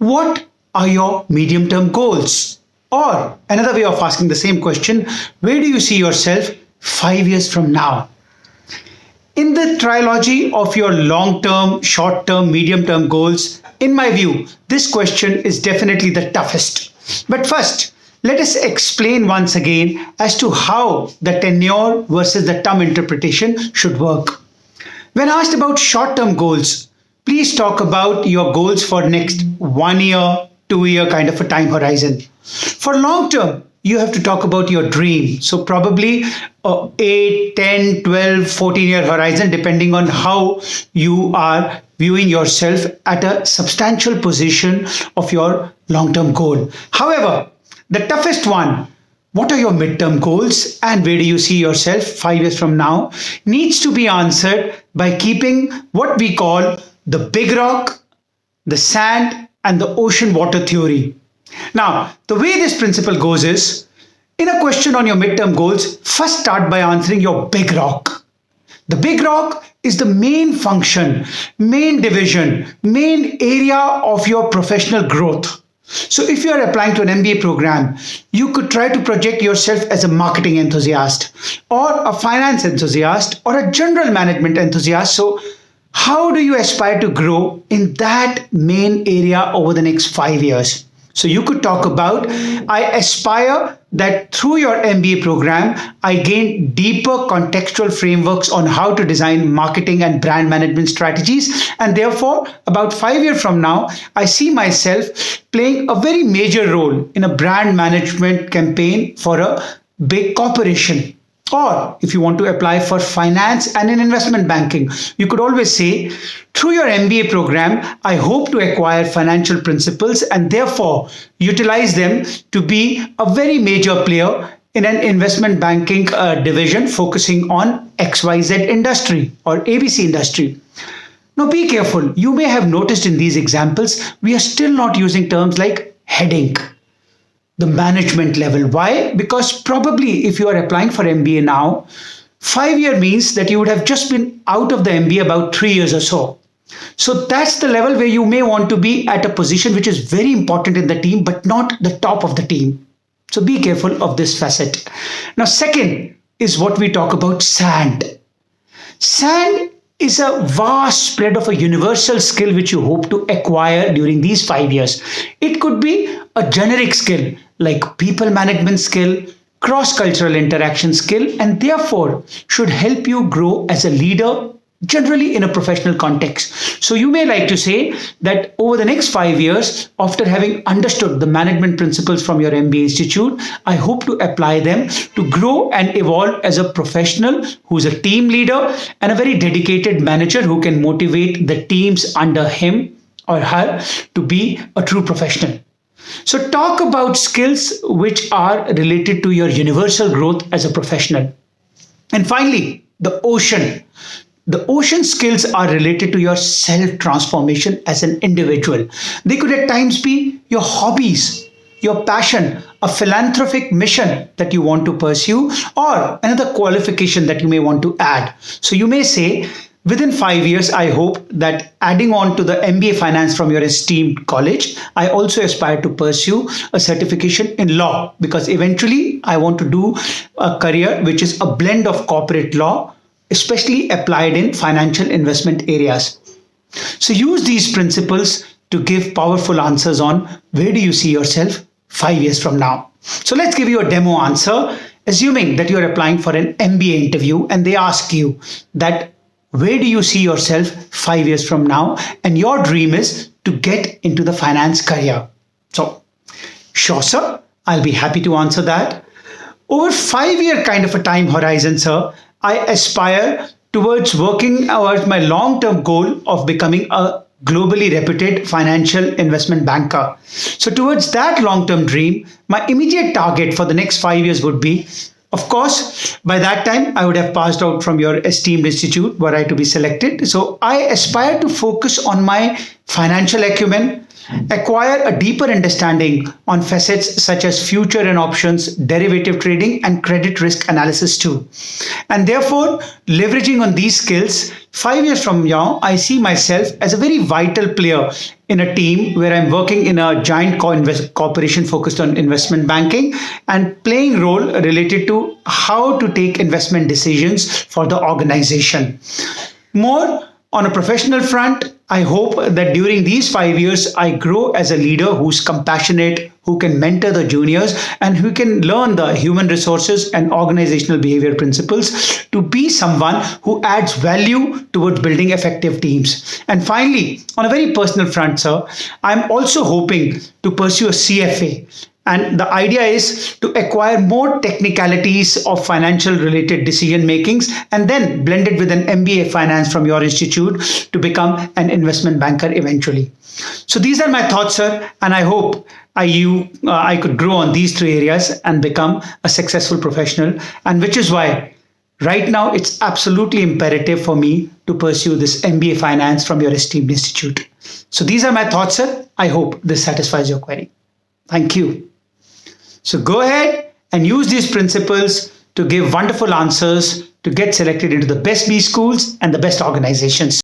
What are your medium-term goals? Or another way of asking the same question, where do you see yourself 5 years from now? In the trilogy of your long-term, short-term, medium-term goals, in my view, this question is definitely the toughest. But first, let us explain once again as to how the tenure versus the term interpretation should work. When asked about short-term goals, please talk about your goals for next 1 year, 2 year kind of a time horizon. For long-term, you have to talk about your dream. So probably 8, 10, 12, 14-year horizon, depending on how you are viewing yourself at a substantial position of your long-term goal. However, the toughest one, what are your midterm goals and where do you see yourself 5 years from now, needs to be answered by keeping what we call the big rock, the sand, and the ocean water theory. Now, the way this principle goes is, in a question on your midterm goals, first start by answering your big rock. The big rock is the main function, main division, main area of your professional growth. So if you are applying to an MBA program, you could try to project yourself as a marketing enthusiast or a finance enthusiast or a general management enthusiast. So how do you aspire to grow in that main area over the next 5 years? So you could talk about, I aspire that through your MBA program, I gain deeper contextual frameworks on how to design marketing and brand management strategies. And therefore, about 5 years from now, I see myself playing a very major role in a brand management campaign for a big corporation. Or if you want to apply for finance and in investment banking, you could always say, through your MBA program, I hope to acquire financial principles and therefore utilize them to be a very major player in an investment banking division focusing on XYZ industry or ABC industry. Now be careful. You may have noticed in these examples, we are still not using terms like heading, the management level. Why? Because probably if you are applying for MBA now, 5 year means that you would have just been out of the MBA about 3 years or so. So that's the level where you may want to be at a position which is very important in the team, but not the top of the team. So be careful of this facet. Now, second is what we talk about sand. Sand is a vast spread of a universal skill which you hope to acquire during these 5 years. It could be a generic skill like people management skill, cross-cultural interaction skill, and therefore should help you grow as a leader generally in a professional context. So you may like to say that over the next 5 years, after having understood the management principles from your MBA institute, I hope to apply them to grow and evolve as a professional who's a team leader and a very dedicated manager who can motivate the teams under him or her to be a true professional. So talk about skills which are related to your universal growth as a professional. And finally, the ocean. The ocean skills are related to your self-transformation as an individual. They could at times be your hobbies, your passion, a philanthropic mission that you want to pursue, or another qualification that you may want to add. So you may say, within 5 years, I hope that adding on to the MBA finance from your esteemed college, I also aspire to pursue a certification in law because eventually I want to do a career which is a blend of corporate law, especially applied in financial investment areas. So use these principles to give powerful answers on where do you see yourself 5 years from now. So let's give you a demo answer. Assuming that you're applying for an MBA interview and they ask you that where do you see yourself 5 years from now? And your dream is to get into the finance career. So, sure, sir, I'll be happy to answer that. Over 5 year kind of a time horizon, sir, I aspire towards working towards my long-term goal of becoming a globally reputed financial investment banker. So towards that long-term dream, my immediate target for the next 5 years would be, of course, by that time, I would have passed out from your esteemed institute were I to be selected. So I aspire to focus on my financial acumen, acquire a deeper understanding on facets such as future and options, derivative trading, and credit risk analysis too. And therefore, leveraging on these skills, 5 years from now, I see myself as a very vital player in a team where I'm working in a giant corporation focused on investment banking and playing role related to how to take investment decisions for the organization. More on a professional front, I hope that during these 5 years, I grow as a leader who's compassionate, who can mentor the juniors, and who can learn the human resources and organizational behavior principles to be someone who adds value towards building effective teams. And finally, on a very personal front, sir, I'm also hoping to pursue a CFA. And the idea is to acquire more technicalities of financial related decision makings and then blend it with an MBA finance from your institute to become an investment banker eventually. So these are my thoughts, sir, and I hope I could grow on these three areas and become a successful professional. And which is why right now it's absolutely imperative for me to pursue this MBA finance from your esteemed institute. So these are my thoughts, sir. I hope this satisfies your query. Thank you. So go ahead and use these principles to give wonderful answers to get selected into the best B schools and the best organizations.